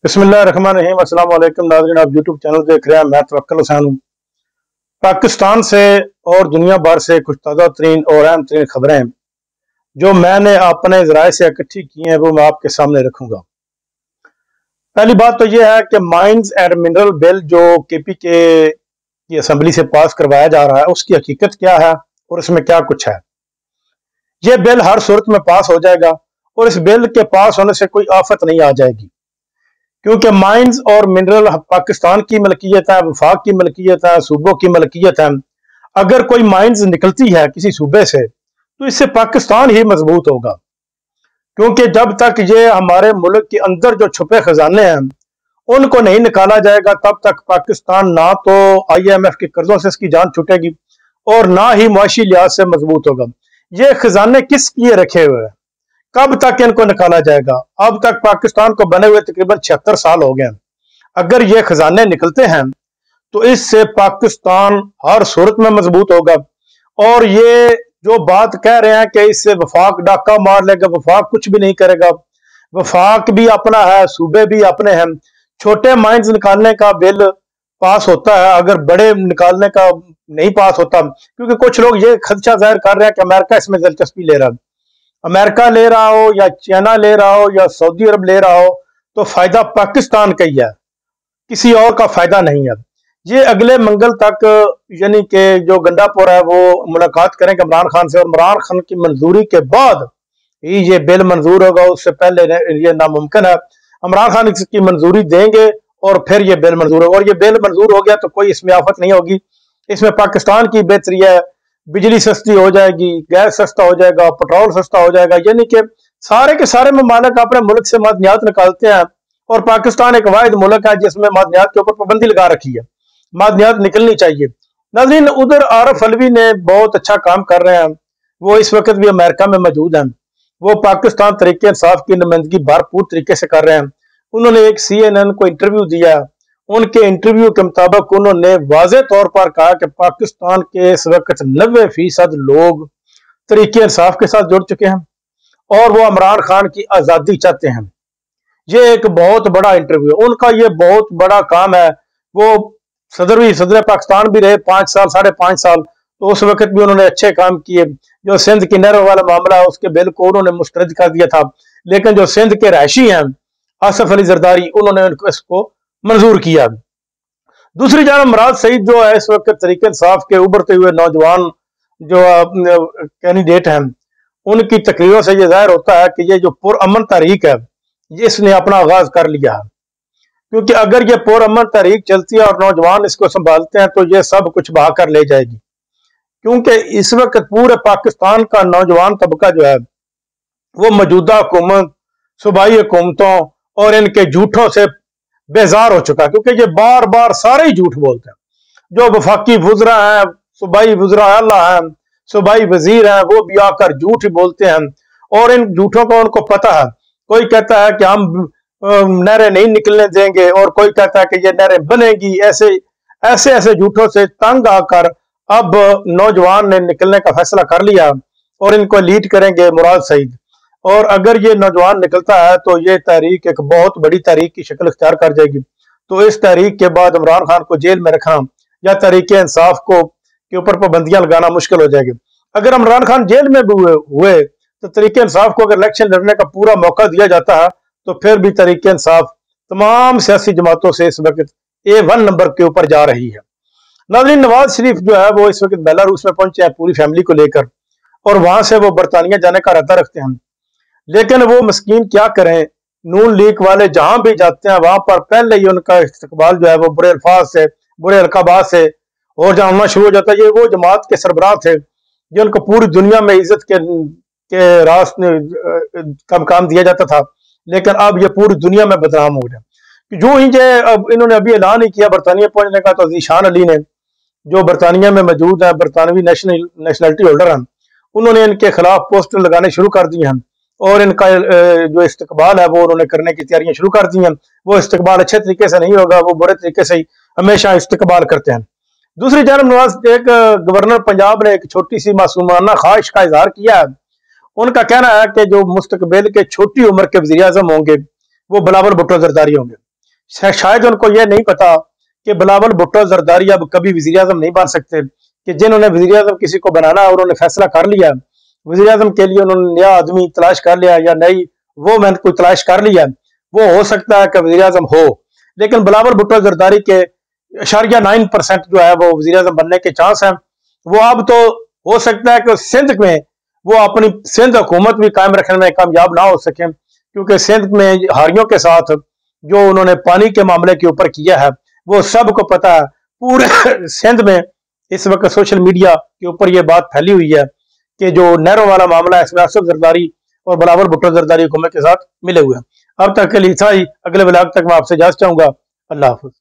बिस्मिल्लाहिर्रहमानिर्रहीम। अस्सलाम वालेकुम नाज़रीन, आप यूट्यूब चैनल देख रहे हैं। मैं तवक्कुल हुसैन हूँ। पाकिस्तान से और दुनिया भर से कुछ ताज़ा तरीन और अहम तरीन खबरें जो मैंने अपने ज़राए से इकट्ठी की हैं वो मैं आपके सामने रखूँगा। पहली बात तो यह है कि माइंस एंड मिनरल बिल जो KPK की असम्बली से पास करवाया जा रहा है उसकी हकीकत क्या है और इसमें क्या कुछ है। यह बिल हर सूरत में पास हो जाएगा और इस बिल के पास होने से कोई आफत नहीं आ जाएगी, क्योंकि माइंस और मिनरल पाकिस्तान की मलकियत है, वफाक की मलकियत है, सूबों की मलकियत है। अगर कोई माइंस निकलती है किसी सूबे से तो इससे पाकिस्तान ही मजबूत होगा, क्योंकि जब तक ये हमारे मुल्क के अंदर जो छुपे खजाने हैं उनको नहीं निकाला जाएगा तब तक पाकिस्तान ना तो IMF के कर्जों से इसकी जान छूटेगी और ना ही मुआशी लिहाज से मजबूत होगा। ये खजाने किस लिए रखे हुए हैं, कब तक इनको निकाला जाएगा? अब तक पाकिस्तान को बने हुए तकरीबन 76 साल हो गए हैं। अगर ये खजाने निकलते हैं तो इससे पाकिस्तान हर सूरत में मजबूत होगा। और ये जो बात कह रहे हैं कि इससे वफाक डाका मार लेगा, वफाक कुछ भी नहीं करेगा। वफाक भी अपना है, सूबे भी अपने हैं। छोटे माइंस निकालने का बिल पास होता है, अगर बड़े निकालने का नहीं पास होता, क्योंकि कुछ लोग ये खदशा जाहिर कर रहे हैं कि अमेरिका इसमें दिलचस्पी ले रहा है। अमेरिका ले रहा हो या चाइना ले रहा हो या सऊदी अरब ले रहा हो तो फायदा पाकिस्तान का ही है, किसी और का फायदा नहीं है। ये अगले मंगल तक यानी कि जो गंडापुर है वो मुलाकात करेंगे इमरान खान से और इमरान खान की मंजूरी के बाद ही ये बिल मंजूर होगा, उससे पहले ये नामुमकिन है। इमरान खान इसकी मंजूरी देंगे और फिर ये बिल मंजूर होगा, और ये बिल मंजूर हो गया तो कोई इसमें आफत नहीं होगी। इसमें पाकिस्तान की बेहतरी है, बिजली सस्ती हो जाएगी, गैस सस्ता हो जाएगा, पेट्रोल सस्ता हो जाएगा। यानी कि सारे के सारे ममालिक अपने मुल्क से मादनियात निकालते हैं और पाकिस्तान एक वाहिद मुल्क है जिसमें मादनियात के ऊपर पाबंदी लगा रखी है। मादनियात निकलनी चाहिए। नाज़रीन, उधर आरफ अलवी ने बहुत अच्छा काम कर रहे हैं, वो इस वक्त भी अमेरिका में मौजूद हैं। वो पाकिस्तान तरीके इंसाफ की नुमाइंदगी भरपूर तरीके से कर रहे हैं। उन्होंने एक CNN को इंटरव्यू दिया। उनके इंटरव्यू के मुताबिक उन्होंने वाज़े तौर पर कहा कि पाकिस्तान के इस वक्त 90% लोग तरीके इंसाफ के साथ जुड़ चुके हैं और वो इमरान खान की आज़ादी चाहते हैं। ये एक बहुत बड़ा इंटरव्यू है, उनका ये बहुत बड़ा काम है। वो सदर पाकिस्तान भी रहे 5 साल 5.5 साल, तो उस वक्त भी उन्होंने अच्छे काम किए। जो सिंध की नहरों वाला मामला है उसके बिल को उन्होंने मुस्तरद कर दिया था, लेकिन जो सिंध के रहायशी हैं आसिफ अली जरदारी, उन्होंने इसको मंजूर किया। दूसरी जानब मुराद सईद जो है इस वक्त तरीके इंसाफ के उभरते हुए नौजवान जो कैंडिडेट हैं, उनकी तकरीरों से यह जाहिर होता है कि ये जो पुरअमन तहरीक है ये इसने अपना आगाज कर लिया है। क्योंकि अगर ये पुरअमन तहरीक चलती है और नौजवान इसको संभालते हैं तो ये सब कुछ बहा कर ले जाएगी। क्योंकि इस वक्त पूरे पाकिस्तान का नौजवान तबका जो है वो मौजूदा हुकूमत, सूबाई हुकूमतों और इनके झूठों से बेजार हो चुका है, क्योंकि ये बार बार सारे ही झूठ बोलते हैं। जो वफाकी वुज़रा हैं, सूबाई वुज़रा आला हैं, सूबाई वजीर हैं, वो भी आकर झूठ ही बोलते हैं और इन झूठों को उनको पता है। कोई कहता है कि हम नहरें नहीं निकलने देंगे और कोई कहता है कि ये नहरें बनेगी। ऐसे ऐसे ऐसे झूठों से तंग आकर अब नौजवान ने निकलने का फैसला कर लिया और इनको लीड करेंगे मुराद सईद। और अगर ये नौजवान निकलता है तो ये तहरीक एक बहुत बड़ी तहरीक की शक्ल इख्तियार कर जाएगी। तो इस तहरीक के बाद इमरान खान को जेल में रखना या तहरीके इंसाफ को के ऊपर पाबंदियां लगाना मुश्किल हो जाएगी। अगर इमरान खान जेल में भी हुए तो तहरीके इंसाफ को अगर इलेक्शन लड़ने का पूरा मौका दिया जाता है तो फिर भी तहरीके इंसाफ तमाम सियासी जमातों से इस वक्त A1 नंबर के ऊपर जा रही है। नाज़रीन, नवाज शरीफ जो है वो इस वक्त बेलारूस में पहुंचे हैं पूरी फैमिली को लेकर, और वहां से वो बरतानिया जाने का इरादा रखते हैं। लेकिन वो मस्कीन क्या करें, नून लीग वाले जहां भी जाते हैं वहां पर पहले ही उनका इस्तकबाल जो है वो बुरे अल्फाज से, बुरे अलकाबात से और जानना शुरू हो जाता है। ये वो जमात के सरबराह थे जिनको पूरी दुनिया में इज्जत के रास्ते का मकाम दिया जाता था, लेकिन अब ये पूरी दुनिया में बदनाम हो रहे। जो ही जे अब इन्होंने अभी ऐलान ही किया बरतानिया पहुंचने का, तो ज़ीशान अली ने जो बरतानिया में मौजूद है, बरतानवी नेशनलिटी होल्डर हैं, उन्होंने इनके खिलाफ पोस्टर लगाने शुरू कर दिए हैं और इनका जो इस्तकबाल है वो उन्होंने करने की तैयारियां शुरू कर दी हैं। वो इस्तकबाल अच्छे तरीके से नहीं होगा, वो बुरे तरीके से ही हमेशा इस्तकबाल करते हैं। दूसरी जानब एक गवर्नर पंजाब ने एक छोटी सी मासूमाना ख्वाहिश का इजहार किया है। उनका कहना है कि जो मुस्तकबिल के छोटी उम्र के वज़ीर आज़म होंगे वो बिलावल भुट्टो जरदारी होंगे। शायद उनको यह नहीं पता कि बिलावल भुट्टो जरदारी अब कभी वजीर आजम नहीं बन सकते, कि जिन्होंने वजीर आजम किसी को बनाना और उन्होंने फैसला कर लिया, वजीर आजम के लिए उन्होंने नया आदमी तलाश कर लिया या नई वो मैंने कोई तलाश कर लिया, वो हो सकता है कि वजीर आजम हो। लेकिन बिलावल भुट्टो जरदारी के 9% जो है वो वजीर आजम बनने के चांस हैं। वो अब तो हो सकता है कि सिंध में वो अपनी सिंध हुकूमत भी कायम रखने में कामयाब ना हो सके, क्योंकि सिंध में हारियों के साथ जो उन्होंने पानी के मामले के ऊपर किया है वो सबको पता है। पूरे सिंध में इस वक्त सोशल मीडिया के ऊपर ये बात फैली हुई है कि जो नहरों वाला मामला है इसमें असद जरदारी और बिलावल भुट्टो जरदारी हुकूमत के साथ मिले हुए हैं। अब तक के लिए था ही, अगले ब्लॉग तक मैं आपसे इजाजत चाहूंगा। अल्लाह हाफिज।